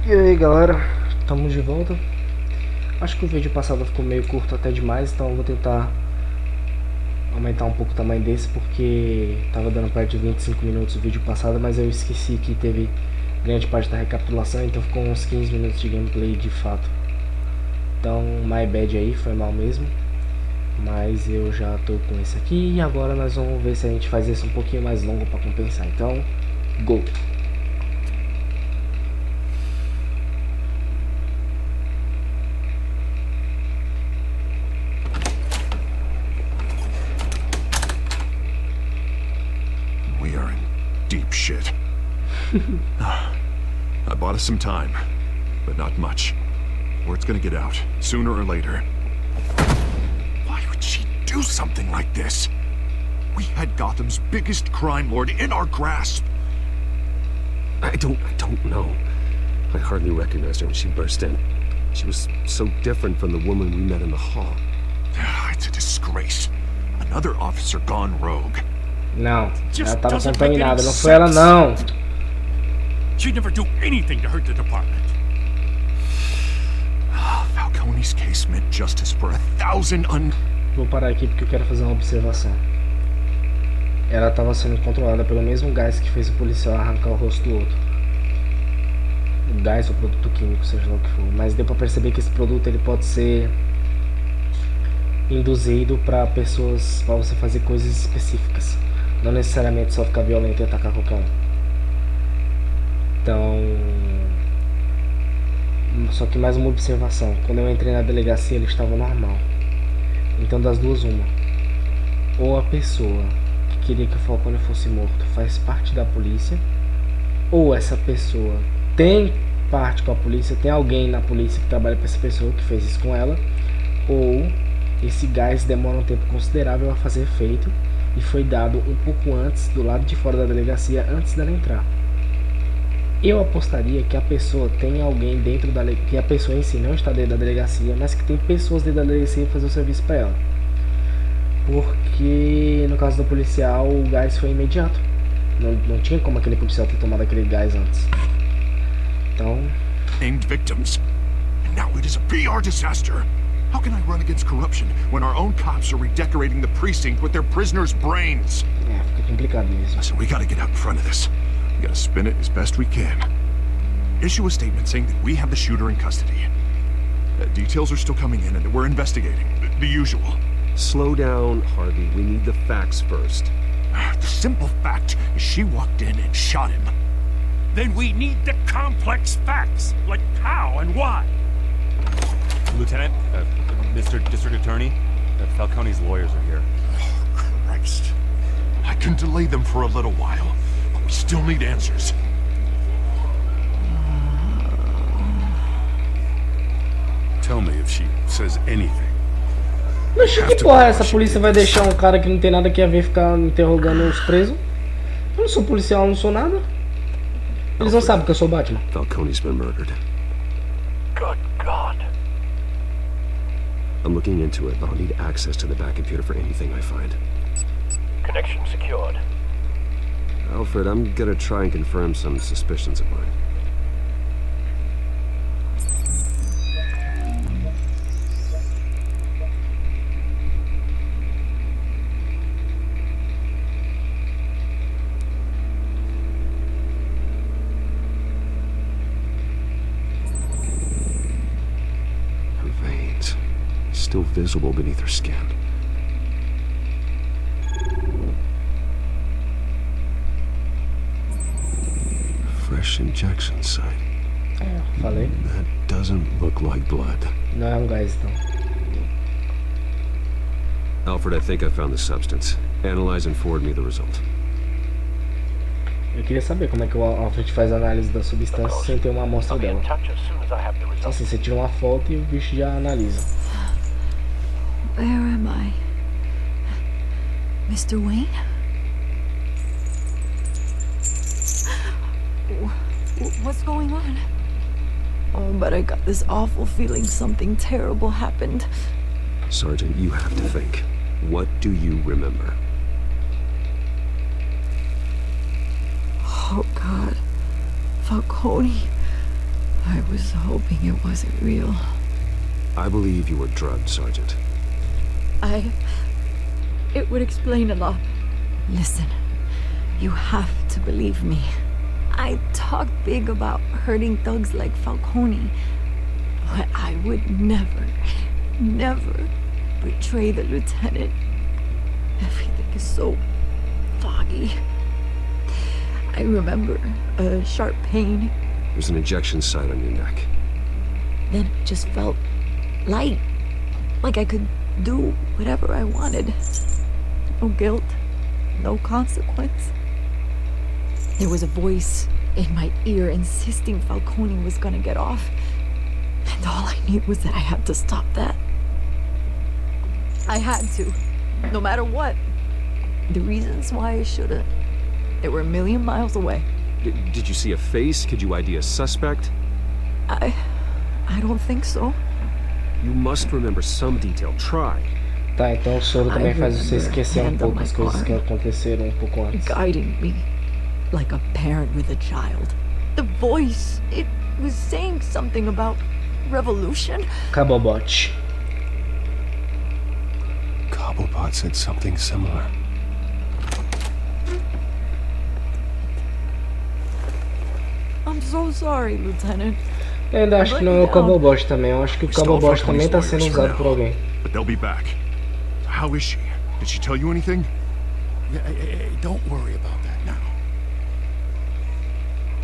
E aí galera, estamos de volta. Acho que o vídeo passado ficou meio curto até demais, então eu vou tentar aumentar um pouco o tamanho desse, porque tava dando perto de 25 minutos o vídeo passado, mas eu esqueci que teve grande parte da recapitulação, então ficou uns 15 minutos de gameplay de fato. Então, my bad aí, foi mal mesmo. Mas eu já tô com esse aqui e agora nós vamos ver se a gente faz esse um pouquinho mais longo para compensar. Então, go! We are in deep shit. I bought us some time, but not much. Word's gonna get out, sooner or later. Why would she do something like this? We had Gotham's biggest crime lord in our grasp. I don't know. I hardly recognized her when she burst in. She was so different from the woman we met in the hall. It's a disgrace. Another officer gone rogue. Não, ela tava contaminada, não foi ela não. She'd never do anything to hurt the department. Falcone's case meant justice for 1,000 Vou parar aqui porque eu quero fazer uma observação. Ela estava sendo controlada pelo mesmo gás que fez o policial arrancar o rosto do outro. O gás ou produto químico, seja lá o que for. Mas deu pra perceber que esse produto ele pode ser induzido para pessoas, para você fazer coisas específicas. Não necessariamente só ficar violento e atacar qualquer um. Então, só que mais uma observação. Quando eu entrei na delegacia ele estava normal. Então das duas uma. Ou a pessoa que queria que o Falcone fosse morto faz parte da polícia, ou essa pessoa tem parte com a polícia, tem alguém na polícia que trabalha para essa pessoa que fez isso com ela, ou esse gás demora um tempo considerável a fazer efeito e foi dado um pouco antes, do lado de fora da delegacia, antes dela entrar. Eu apostaria que a pessoa tem alguém dentro da que a pessoa em si não está dentro da delegacia, mas que tem pessoas dentro da delegacia para fazer o serviço para ela. Porque no caso do policial o gás foi imediato. Não tinha como aquele policial ter tomado aquele gás antes. Então, named victims. And now it is a PR disaster. How can I run against corruption when our own cops are redecorating the precinct with their prisoners' brains? fica complicado mesmo. Listen, we gotta get out in front of this. We gotta spin it as best we can. Issue a statement saying that we have the shooter in custody. Details are still coming in and we're investigating. The usual. Slow down, Harvey. We need the facts first. The simple fact is she walked in and shot him. Then we need the complex facts, like how and why. Lieutenant, Mr. District Attorney, Falcone's lawyers are here. Oh, Christ. I can delay them for a little while, but we still need answers. Tell me if she says anything. Mas que porra é essa? A polícia vai deixar um cara que não tem nada que a ver ficar interrogando os presos? Eu não sou policial, não sou nada. Eles não sabem que eu sou Batman. Falcone's been murdered. Good God. I'm looking into it, but I'll need access to the back computer for anything I find. Connection secured. Alfred, I'm gonna try and confirm some suspicions of mine. Still visible beneath her skin. Fresh injection site. Falei. That doesn't look like blood. Não é um gás, então. Alfred, I think I found the substance. Analyze and forward me the result. Eu queria saber como é que o Alfred faz a análise da substância sem ter uma amostra I'll be dela. in touch as soon as I have the result. Assim, você tira uma foto e o bicho já analisa. Where am I? Mr. Wayne? What's going on? Oh, but I got this awful feeling something terrible happened. Sergeant, you have to think. What do you remember? Oh, God. Falcone. I was hoping it wasn't real. I believe you were drugged, Sergeant. It would explain a lot. Listen, you have to believe me. I talk big about hurting thugs like Falcone, but I would never betray the lieutenant. Everything is so foggy. I remember a sharp pain. There's an injection site on your neck. Then it just felt light. Like I could do whatever I wanted. No guilt, no consequence. There was a voice in my ear insisting Falcone was gonna get off. And all I knew was that I had to stop that. I had to, no matter what. The reasons why I shouldn't, they were a million miles away. Did you see a face? Could you ID a suspect? I don't think so. You must remember some detail. Try. Tá, então o soro também faz você esquecer um pouco as coisas que aconteceram um pouco antes. Guiding me, like a parent with a child. The voice, it was saying something about revolution. Cabobot. Cobblepot said something similar. I'm so sorry, Lieutenant. Eu ainda acho que não é o Cabobot também. Eu acho que o Cabobot também tá sendo usado por alguém. But they'll be back. How is she? Did she tell you anything? Hey, don't worry about that now.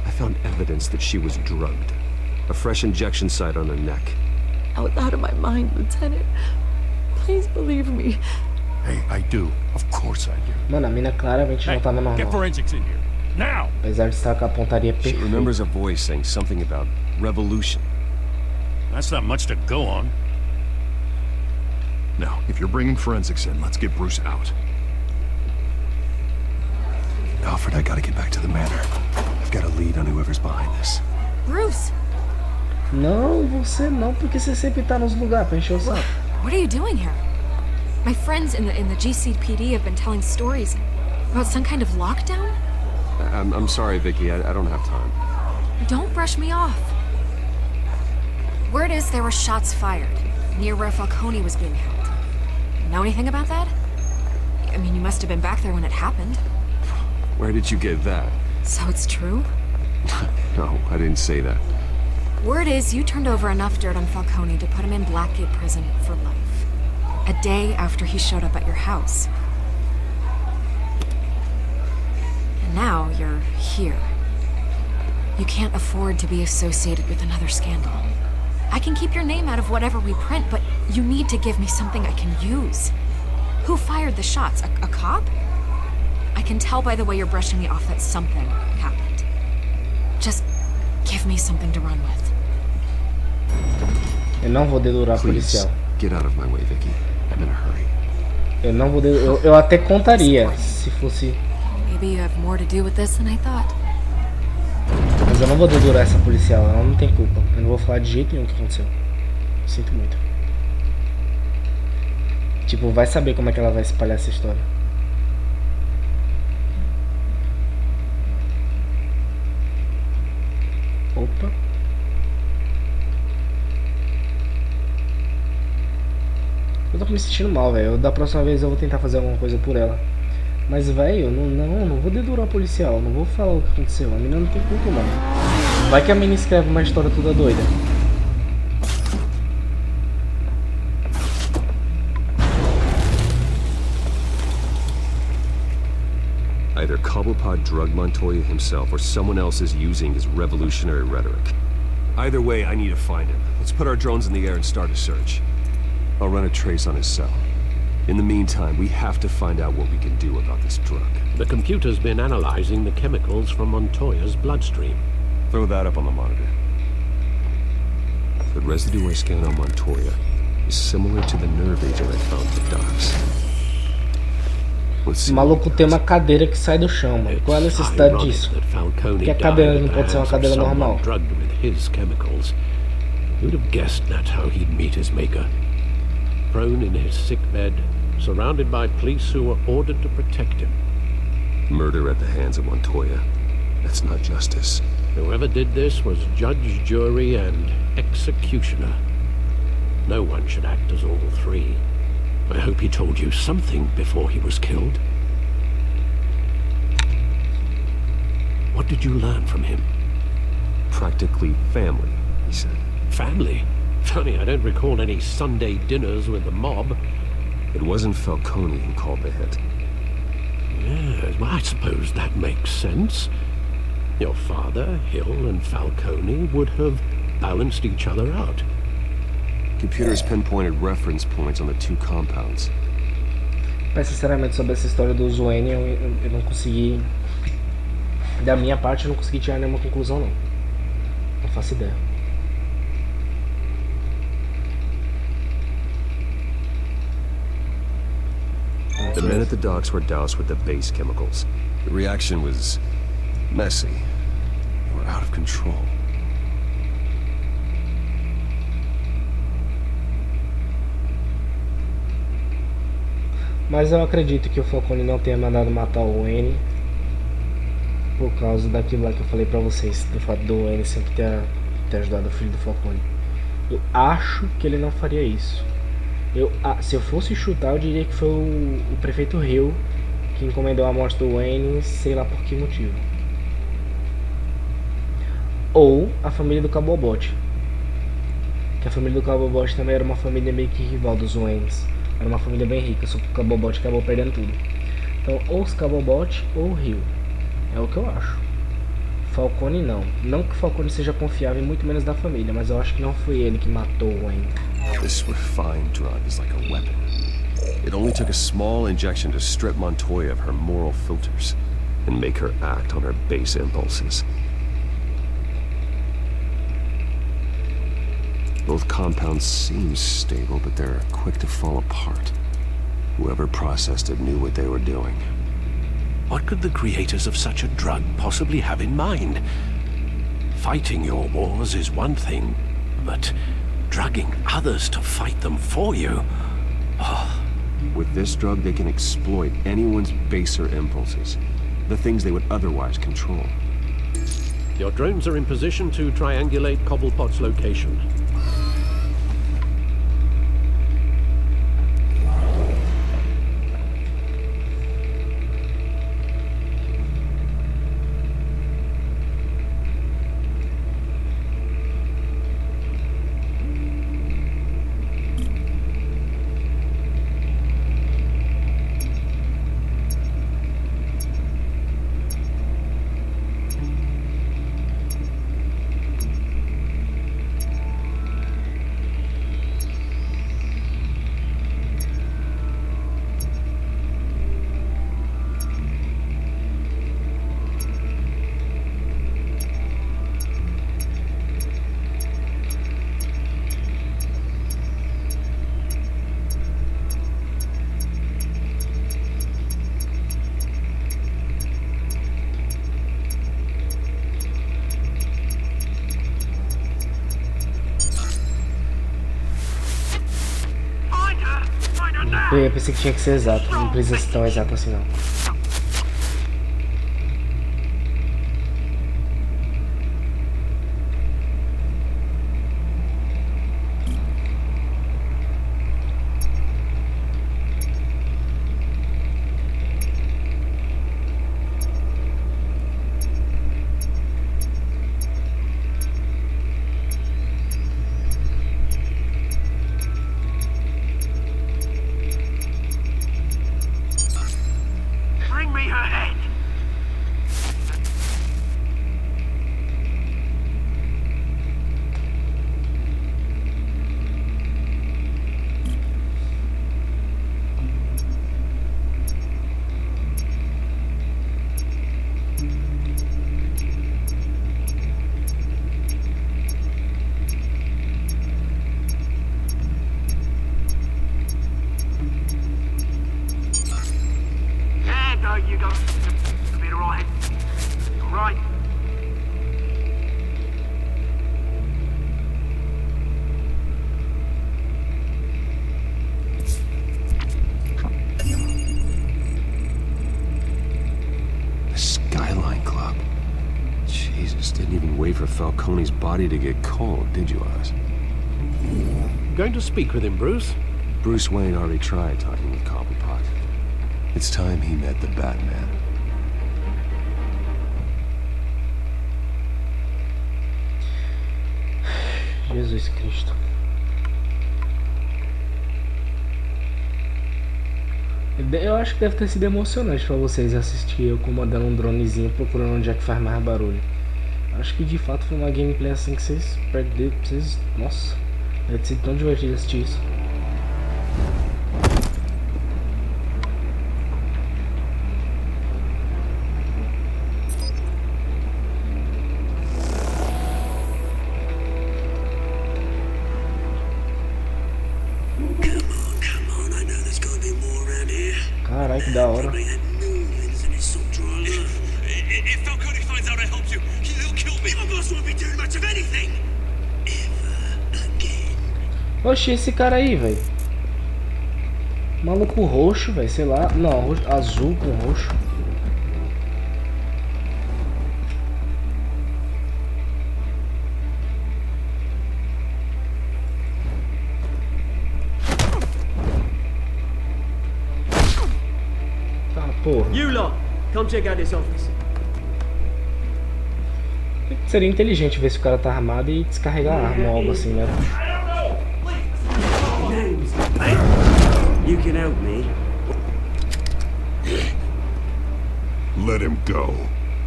I found evidence that she was drugged. A fresh injection site on her neck. I was out of my mind, Lieutenant. Please believe me. Hey, I do. Of course I do. Mano, a mina claramente não tava Get normal. forensics in here. Now! Apesar de estar com a pontaria She perfeita. remembers a voice saying something about revolution. That's not much to go on. Now, if you're bringing forensics in, let's get Bruce out. Alfred, I gotta get back to the manor. I've got a lead on whoever's behind this. Bruce, Não, você não, porque você sempre tá nos lugares pra encher o saco. what are you doing here? My friends in the GCPD have been telling stories about some kind of lockdown. I'm sorry, Vicky. I don't have time. Don't brush me off. Word is there were shots fired near where Falcone was being held. Know anything about that? I mean, you must have been back there when it happened. Where did you get that? So it's true? No, I didn't say that. Word is you turned over enough dirt on Falcone to put him in Blackgate Prison for life. A day after he showed up at your house. And now you're here. You can't afford to be associated with another scandal. I can keep your name out of whatever we print, but you need to give me something I can use. Who fired the shots? A cop? I can tell by the way you're brushing me off that something happened. Just give me something to run with. Eu não vou dedurar Please, policial. get out of my way, Vicky. I'm in a hurry. Eu não vou dedurar. Eu até contaria se fosse. Maybe you have more to do with this than I thought. Mas eu não vou dedurar essa policial. Ela não tem culpa. Eu não vou falar de jeito nenhum o que aconteceu. Sinto muito. Tipo, vai saber como é que ela vai espalhar essa história. Opa. Eu tô me sentindo mal, velho. Da próxima vez eu vou tentar fazer alguma coisa por ela. Mas, velho, não vou dedurar a policial. Não vou falar o que aconteceu. A menina não tem culpa, mano. Vai que a menina escreve uma história toda doida. Either Cobblepot drugged Montoya himself or someone else is using his revolutionary rhetoric. Either way, I need to find him. Let's put our drones in the air and start a search. I'll run a trace on his cell. In the meantime, we have to find out what we can do about this drug. The computer's been analyzing the chemicals from Montoya's bloodstream. Throw that up on the monitor. The residue I scanned on Montoya is similar to the nerve agent I found for Docs. O maluco tem uma cadeira que sai do chão, mano. Qual é a necessidade disso? Porque a cadeira não pode ser uma cadeira normal. Drugged with his chemicals. Who'd have guessed that's how he'd meet his maker? Prone in his sick bed, surrounded by police who were ordered to protect him. Murder at the hands of Montoya. That's not justice. Whoever did this was judge, jury, and executioner. No one should act as all three. I hope he told you something before he was killed. What did you learn from him? Practically family, he said. Family? Funny, I don't recall any Sunday dinners with the mob. It wasn't Falcone who called the hit. Yes, well, I suppose that makes sense. Your father, Hill, and Falcone would have balanced each other out. Computers pinpointed reference points on the two compounds. Mas sinceramente sobre essa história do Wayne eu não consegui. Da minha parte eu não consegui tirar nenhuma conclusão não. Não faço ideia. The men at the docks were doused with the base chemicals. The reaction was messy. They were out of control. Mas eu acredito que o Falcone não tenha mandado matar o Wayne por causa daquilo lá que eu falei pra vocês, do fato do Wayne sempre ter ajudado o filho do Falcone. Eu acho que ele não faria isso. Se eu fosse chutar, eu diria que foi o prefeito Hill que encomendou a morte do Wayne, sei lá por que motivo. Ou a família do Cabobot. Que a família do Cabobot também era uma família meio que rival dos Waynes. Era uma família bem rica, só que o Cabobot acabou perdendo tudo. Então, ou os Cabobot ou o Hill. É o que eu acho. Falcone não. Não que o Falcone seja confiável, muito menos da família, mas eu acho que não foi ele que matou o Wayne. This refined drug is like a weapon. It only took a small injection to strip Montoya of her moral filters and make her act on her base impulses. Both compounds seem stable, but they're quick to fall apart. Whoever processed it knew what they were doing. What could the creators of such a drug possibly have in mind? Fighting your wars is one thing, but drugging others to fight them for you? Oh. With this drug, they can exploit anyone's baser impulses, the things they would otherwise control. Your drones are in position to triangulate Cobblepot's location. Eu pensei que tinha que ser exato, não precisa ser tão exato assim não. Falcone's body to get cold, did you, Oz? Going to speak with him, Bruce? Bruce Wayne already tried talking with Cobblepot. It's time he met the Batman. Jesus Cristo. Eu acho que deve ter sido emocionante pra vocês assistir eu comandando um dronezinho procurando onde é que faz mais barulho. Acho que de fato foi uma gameplay assim que vocês perderam. Nossa, deve ter sido tão divertido assistir isso. Caralho, que da hora. If Falcone finds out I helped you, he'll kill me. My boss won't be doing much of anything. Ever again. Oxi, esse cara aí, velho. Maluco roxo, velho, sei lá. Não, roxo, azul com roxo. Tá, porra. You lot, come check out this office. Seria inteligente ver se o cara tá armado e descarregar a arma ou algo assim, né? You can help me. Let him go.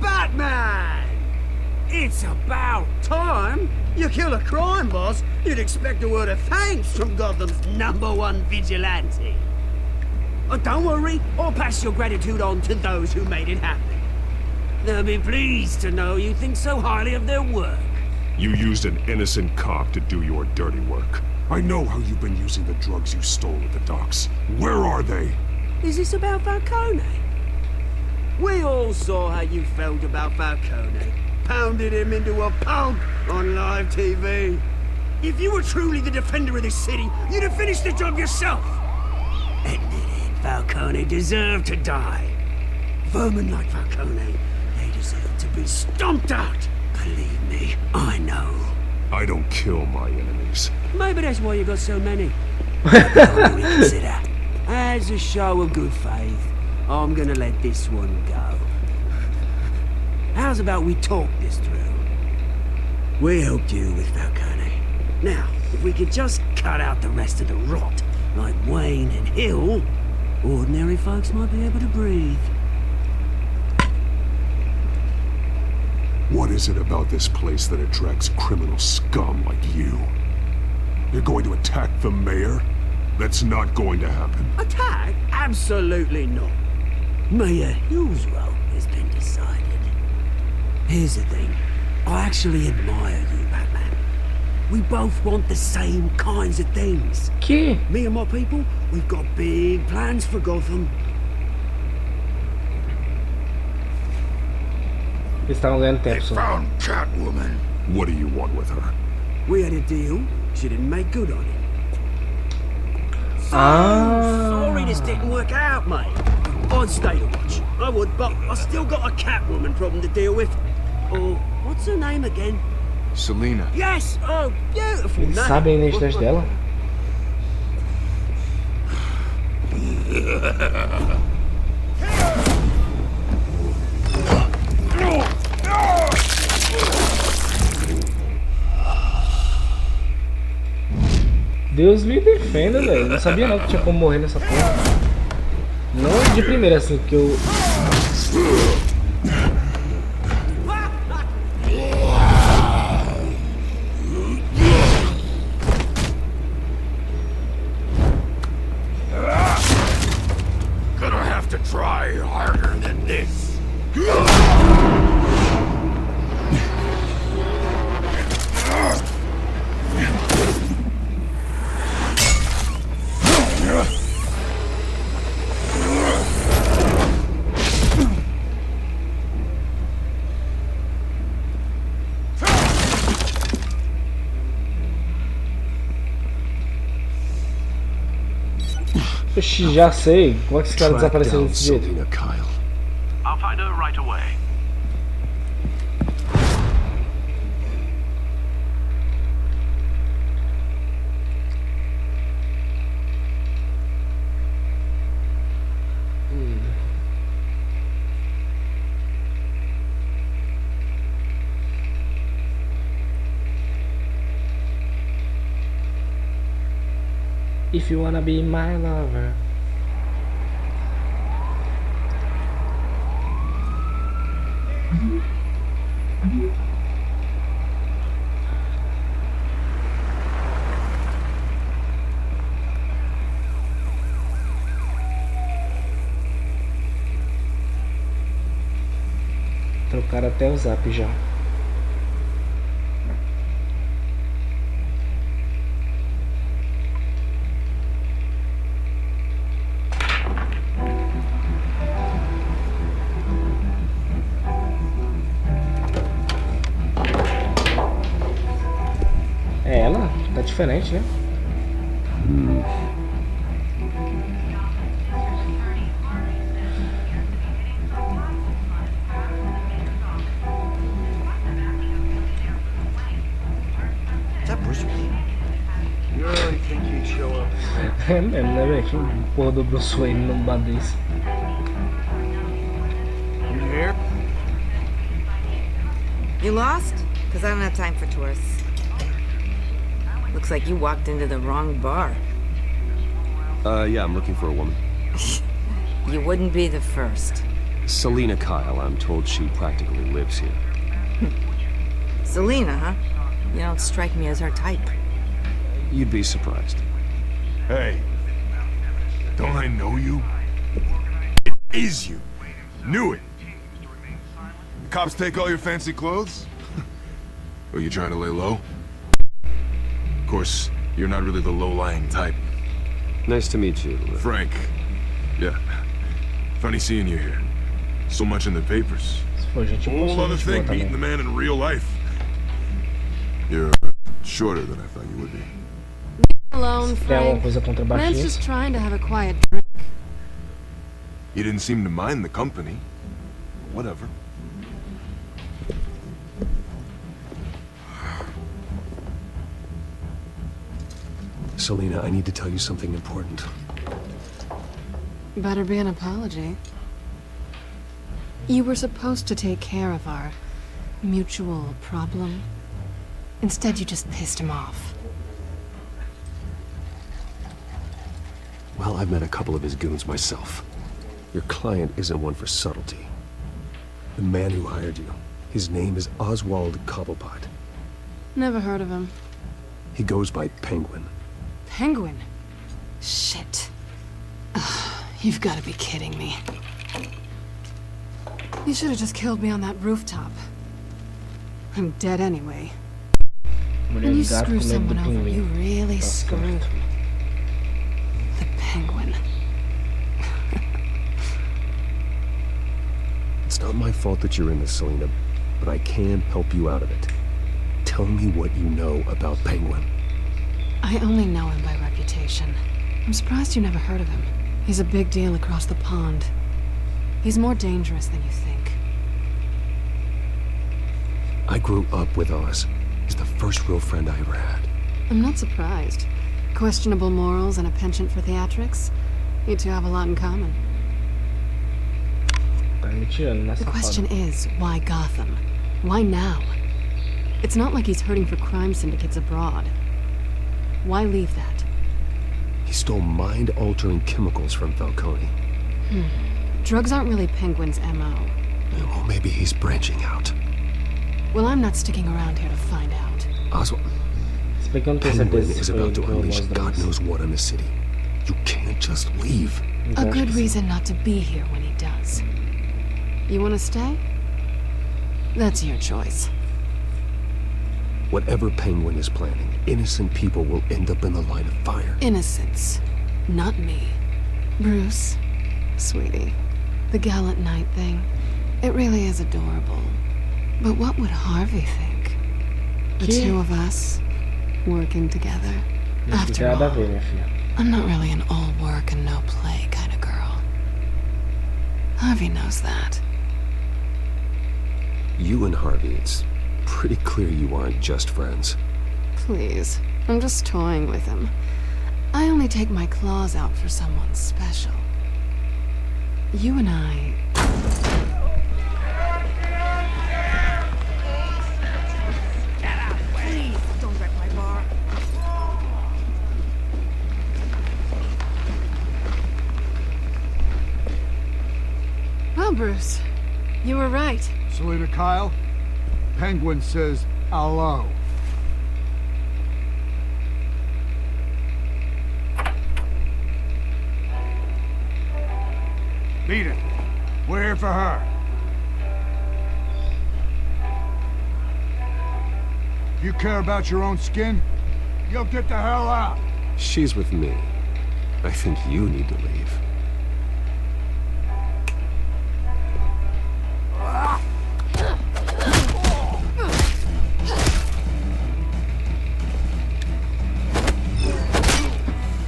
Batman! It's about time. You kill a crime boss, you'd expect a word of thanks from Gotham's #1 vigilante. Oh, don't worry, I'll pass your gratitude on to those who made it happen. They'll be pleased to know you think so highly of their work. You used an innocent cop to do your dirty work. I know how you've been using the drugs you stole at the docks. Where are they? Is this about Falcone? We all saw how you felt about Falcone. Pounded him into a pulp on live TV. If you were truly the defender of this city, you'd have finished the job yourself. Admit it, Falcone deserved to die. Vermin like Falcone, they deserve to be stomped out. Believe me, I know. I don't kill my enemies. Maybe that's why you got so many. Consider. As a show of good faith, I'm gonna let this one go. How's about we talk this through? We helped you with Falcone. Now, if we could just cut out the rest of the rot, like Wayne and Hill, ordinary folks might be able to breathe. What is it about this place that attracts criminal scum like you? You're going to attack the mayor? That's not going to happen. Attack? Absolutely not. Mayor Hill's role has been decided. Here's the thing. I actually admire you, Batman. We both want the same kinds of things. Que? Me and my people, we've got big plans for Gotham. Eles estavam ganhando tempo só. Found Catwoman. What do you want with her? We had a deal. She didn't make good on it. So, sorry this didn't work out, mate. I'd stay to watch. I would, but I still got a Catwoman problem to deal with. Oh, what's her name again? Selena. Yes! Oh, beautiful Eles name. sabem a identidade dela? Deus me defenda, velho. Não sabia não que tinha como morrer nessa porra. Não de primeira assim, que eu... Gonna have to try harder than this. Oxi, já sei. Como é que esse cara Track desapareceu down desse jeito? Selena Kyle. I'll find her right away. If you wanna be my lover. Trocaram até o zap já. É ela? Tá diferente, né? É mesmo, né, velho? Que porra do Bruce Wayne num bar desse. You lost? Because I don't have time for tourists. Looks like you walked into the wrong bar. Yeah, I'm looking for a woman. You wouldn't be the first. Selena Kyle, I'm told she practically lives here. Selena, huh? You don't strike me as her type. You'd be surprised. Hey, don't I know you? It is you. Knew it. The cops take all your fancy clothes? Are you trying to lay low? Of course, you're not really the low-lying type. Nice to meet you. Frank. Yeah. Funny seeing you here. So much in the papers. Whole other thing meeting the man in real life. You're shorter than I thought you would be. Alone, Frank. Man's just trying to have a quiet drink. You didn't seem to mind the company. Whatever. Selena, I need to tell you something important. Better be an apology. You were supposed to take care of our mutual problem. Instead, you just pissed him off. Well, I've met a couple of his goons myself. Your client isn't one for subtlety. The man who hired you, his name is Oswald Cobblepot. Never heard of him. He goes by Penguin. Penguin? Shit. Ugh, you've got to be kidding me. You should have just killed me on that rooftop. I'm dead anyway. When you screw someone over, you really screw. The Penguin. It's not my fault that you're in this, Selena, but I can help you out of it. Tell me what you know about Penguin. I only know him by reputation. I'm surprised you never heard of him. He's a big deal across the pond. He's more dangerous than you think. I grew up with Oz. He's the first real friend I ever had. I'm not surprised. Questionable morals and a penchant for theatrics. You two have a lot in common. The question is, why Gotham? Why now? It's not like he's hurting for crime syndicates abroad. Why leave that? He stole mind-altering chemicals from Falcone. Drugs aren't really Penguin's M.O. Well, maybe he's branching out. Well, I'm not sticking around here to find out. Oswald, Penguin is about to unleash God knows what on the city. You can't just leave. A good reason not to be here when he does. You want to stay? That's your choice. Whatever Penguin is planning, innocent people will end up in the line of fire. Innocence, not me. Bruce, sweetie, the gallant knight thing, it really is adorable. But what would Harvey think? The two of us, working together. After all, I'm not really an all work and no play kind of girl. Harvey knows that. You and Harvey, it's pretty clear you aren't just friends. Please, I'm just toying with him. I only take my claws out for someone special. You and I... Please, don't wreck my bar. Bruce. You were right. Selena Kyle, Penguin says hello. Beat it. We're here for her. If you care about your own skin, you'll get the hell out. She's with me. I think you need to leave.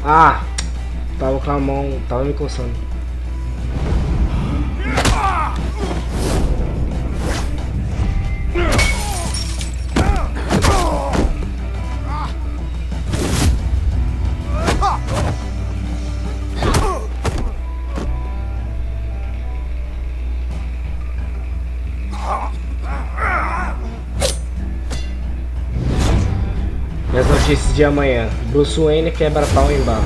Ah! Tava com a mão, tava me coçando. E as notícias de amanhã. Bruce Wayne quebra pau em bar.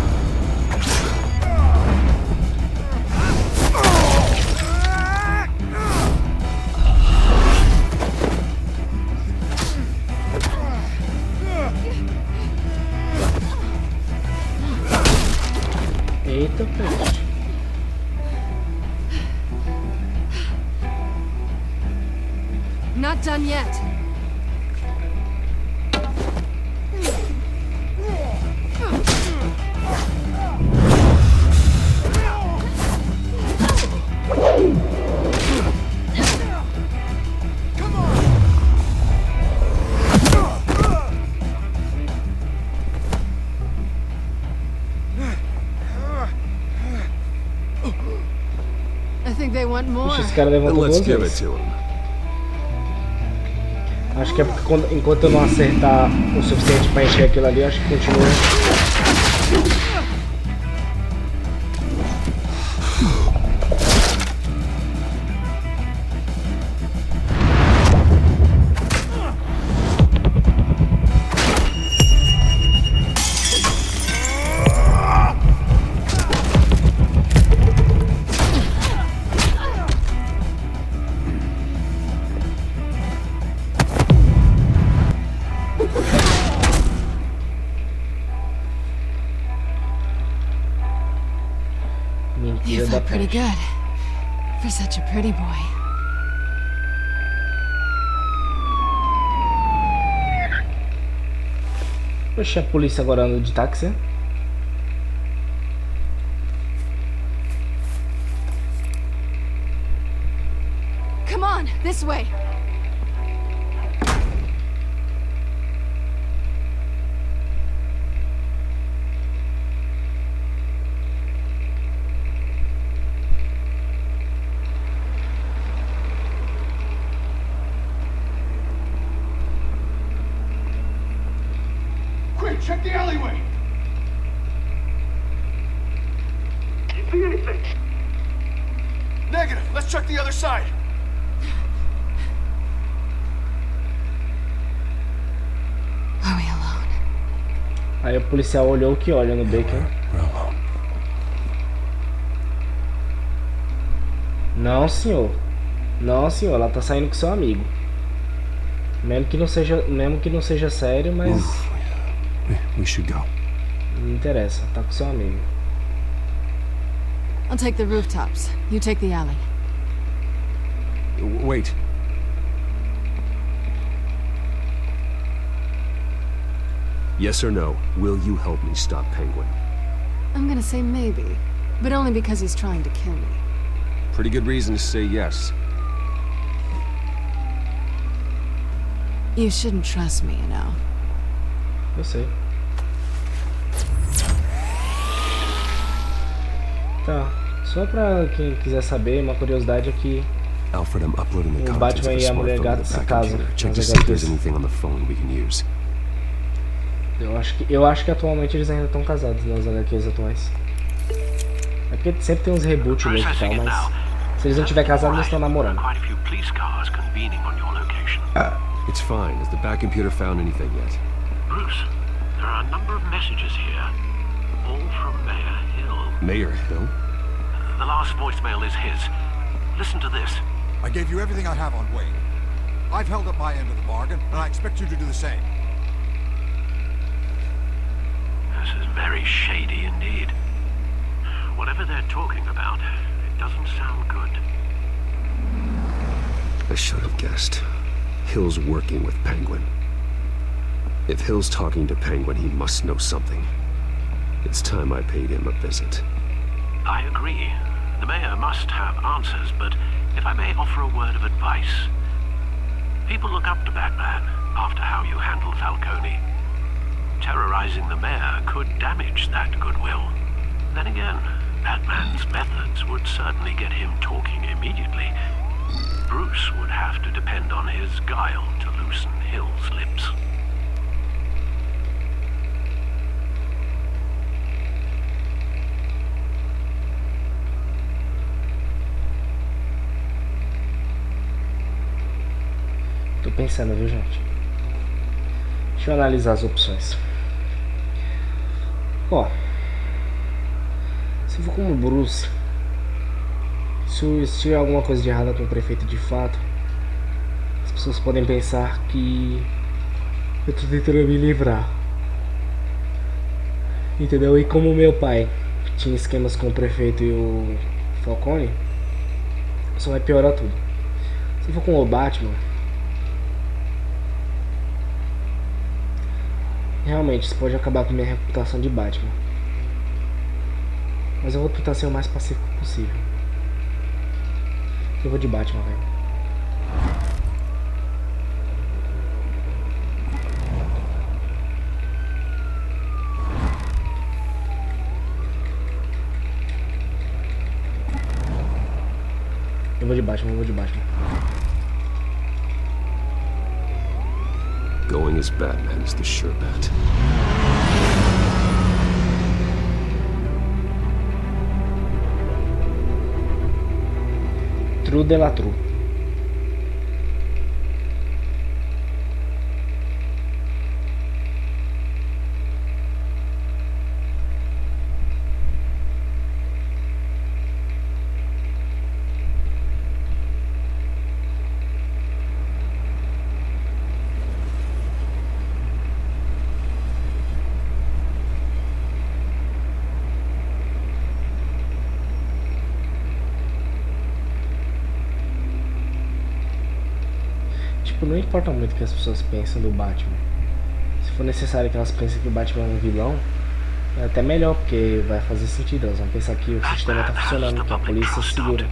Eita, peixe. Not done yet. I think they want more. Puxa, esse cara levantou Let's duas give it vezes. to him. Acho que é porque enquanto eu não acertar o suficiente pra encher aquilo ali, eu acho que continua. You Mentira da felt pretty peste. good. For such a pretty boy. Poxa, a polícia agora anda de táxi. Come on, this way. Quick, check the alleyway. You see anything? Negative. Let's check the other side. Are we alone? Aí o policial olhou o que olha no Baker. We're alone. Não, senhor. Não, senhor. Ela tá saindo com seu amigo. Mesmo que não seja sério, mas We should go. não interessa. Tá com seu amigo. I'll take the rooftops. You take the alley. Wait. Yes or no, will you help me stop Penguin? I'm gonna say maybe, but only because he's trying to kill me. Pretty good reason to say yes. You shouldn't trust me, you know. Eu sei. Tá. Só pra quem quiser saber, uma curiosidade é que Alfred, I'm uploading the o contents Batman of the e a Mulher smartphone Gata to se the back casam computer. Check to nas see if there's HQs. anything on the phone we can use. Eu acho que atualmente eles ainda estão casados nas HQs atuais. É porque sempre tem uns reboot loucos e tal, mas se eles não tiver casado, eles estão namorando. Quite a few police cars convening on your location. It's fine. Has the back computer found anything yet? Bruce, there are a number of messages here, all from Mayor Hill. Mayor Hill? The last voicemail is his. listen to this. I gave you everything I have on Wayne. I've held up my end of the bargain, and I expect you to do the same. This is very shady indeed. Whatever they're talking about, it doesn't sound good. I should have guessed. Hill's working with Penguin. If Hill's talking to Penguin, he must know something. It's time I paid him a visit. I agree. The mayor must have answers, but if I may offer a word of advice. People look up to Batman after how you handled Falcone. Terrorizing the mayor could damage that goodwill. Then again, Batman's methods would certainly get him talking immediately. Bruce would have to depend on his guile to loosen Hill's lips. Tô pensando, viu, gente? Deixa eu analisar as opções. Ó, se for como Bruce, se tiver alguma coisa de errada com o prefeito de fato, as pessoas podem pensar que eu tô tentando me livrar, entendeu? E como meu pai tinha esquemas com o prefeito e o Falcone, só vai piorar tudo. Se for com o Batman, realmente isso pode acabar com minha reputação de Batman. Mas eu vou tentar ser o mais pacífico possível. Eu vou de Batman, velho. Eu vou de Batman, eu vou de Batman. Going as Batman is the sure bet. True de la true. Tipo, não importa muito o que as pessoas pensam do Batman. Se for necessário que elas pensem que o Batman é um vilão, é até melhor, porque vai fazer sentido. Elas vão pensar que o sistema está funcionando, que a polícia se segura.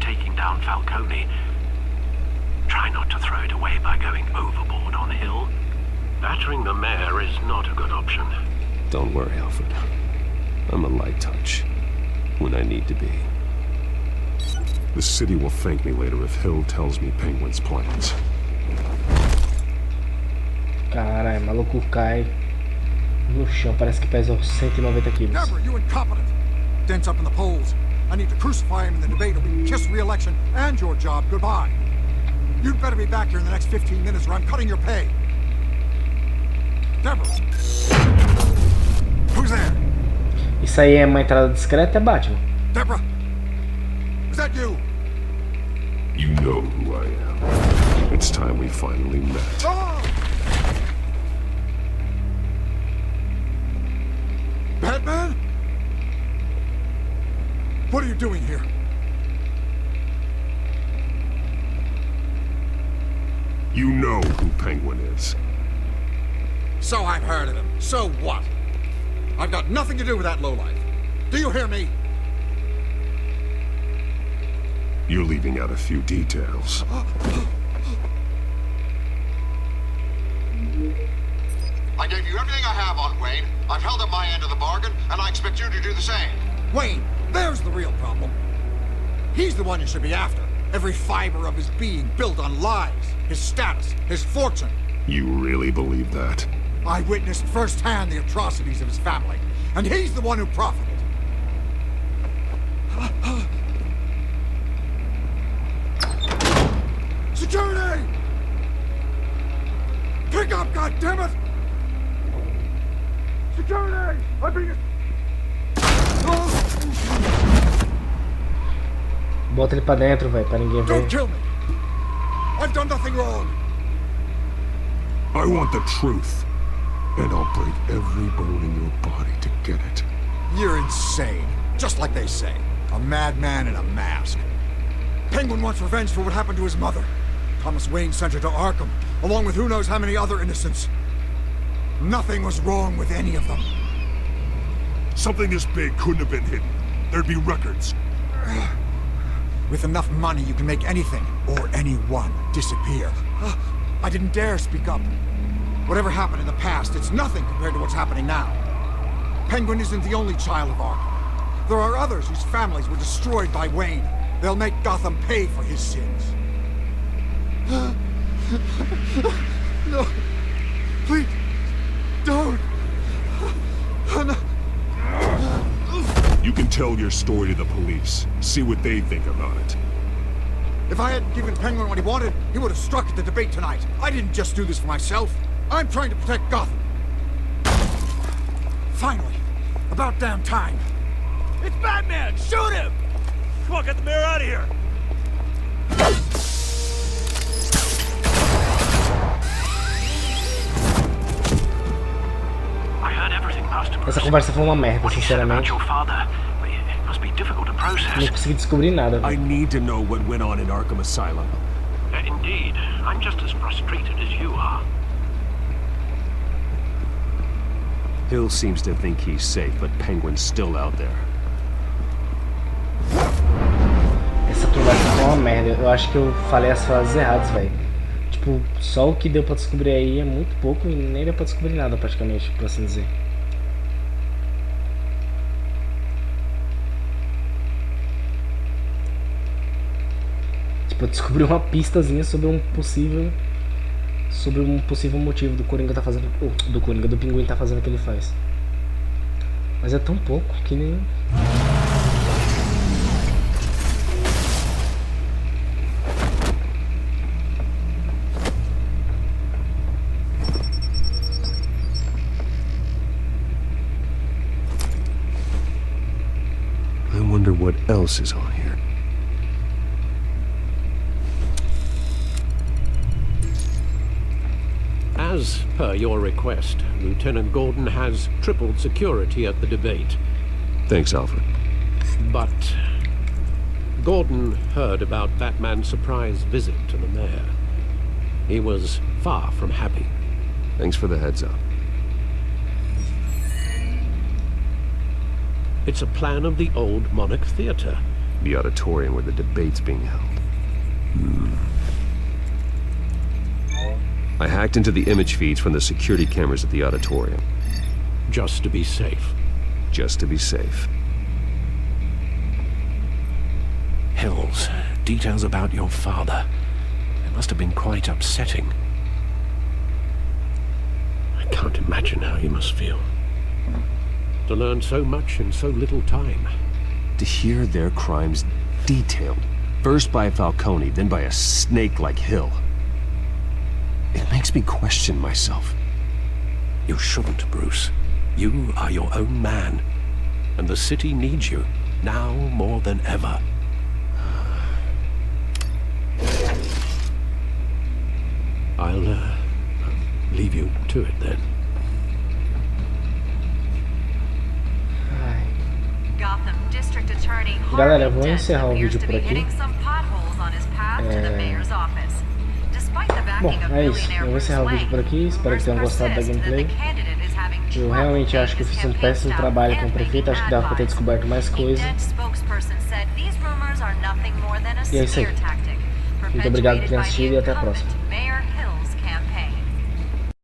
Try not to throw it away by going overboard on Hill. Battering the mayor is not a good option. Don't worry, Alfred. I'm a light touch when I need to be. The city will thank me later if Hill tells me Penguin's plans. Caralho, o maluco cai no chão, parece que pesa 190 quilos. Deborah, you incompetent! Dents up in the polls. I need to crucify him in the debate or we can kiss re-election and your job goodbye. You'd better be back here in the next 15 minutes or I'm cutting your pay. Deborah! Who's there? Isso aí é uma entrada discreta, é Batman. Deborah! Is that you? You know who I am. It's time we finally met. Oh! Batman? What are you doing here? You know who Penguin is. So I've heard of him. So what? I've got nothing to do with that lowlife. Do you hear me? You're leaving out a few details. I gave you everything I have on Wayne. I've held up my end of the bargain, and I expect you to do the same. Wayne, there's the real problem. He's the one you should be after. Every fiber of his being built on lies, his status, his fortune. You really believe that? I witnessed firsthand the atrocities of his family, and he's the one who profited. Security! Pick up, goddammit! Security! I'm being... Bota ele pra dentro, velho, pra ninguém ver. Don't kill me! I've done nothing wrong! I want the truth. And I'll break every bone in your body to get it. You're insane. Just like they say. A madman in a mask. Penguin wants revenge for what happened to his mother. Thomas Wayne sent her to Arkham, along with who knows how many other innocents. Nothing was wrong with any of them. Something this big couldn't have been hidden. There'd be records. With enough money, you can make anything, or anyone, disappear. I didn't dare speak up. Whatever happened in the past, it's nothing compared to what's happening now. Penguin isn't the only child of Arkham. There are others whose families were destroyed by Wayne. They'll make Gotham pay for his sins. No. Please. Don't. No. You can tell your story to the police. See what they think about it. If I hadn't given Penguin what he wanted, he would have struck at the debate tonight. I didn't just do this for myself. I'm trying to protect Gotham. Finally. About damn time. It's Batman! Shoot him! Come on, get the mayor out of here! I heard everything, Master Bruce. Essa conversa foi uma merda, What he said about sinceramente. your father, it must be difficult to process. Não consegui descobrir nada, I velho. need to know what went on in Arkham Asylum. Indeed, I'm just as frustrated as you are. Hill seems to think he's safe, but Penguin's still out there. Essa conversa foi uma merda. Eu acho que eu falei as frases erradas, velho. Tipo, só o que deu pra descobrir aí é muito pouco e nem deu pra descobrir nada, praticamente, por assim dizer. Tipo, eu descobri uma pistazinha sobre um possível motivo do Coringa tá fazendo, do Pinguim tá fazendo o que ele faz. Mas é tão pouco que nem... I wonder what else is on here. As per your request, Lieutenant Gordon has tripled security at the debate. Thanks, Alfred. But Gordon heard about Batman's surprise visit to the mayor. He was far from happy. Thanks for the heads up. It's a plan of the old Monarch Theatre. The auditorium where the debate's being held. I hacked into the image feeds from the security cameras at the auditorium. Just to be safe. Just to be safe. Hills, details about your father. It must have been quite upsetting. I can't imagine how you must feel. To learn so much in so little time. To hear their crimes detailed, first by Falcone, then by a snake like Hill. It makes me question myself. You shouldn't, Bruce. You are your own man. And the city needs you, now more than ever. I'll leave you to it then. Galera, eu vou encerrar o vídeo por aqui. Bom, é isso. Eu vou encerrar o vídeo por aqui. Espero que tenham gostado da gameplay. Eu realmente acho que eu fiz um péssimo trabalho com o prefeito. Acho que dava pra ter descoberto mais coisa. E é isso aí. Muito obrigado por ter assistido e até a próxima.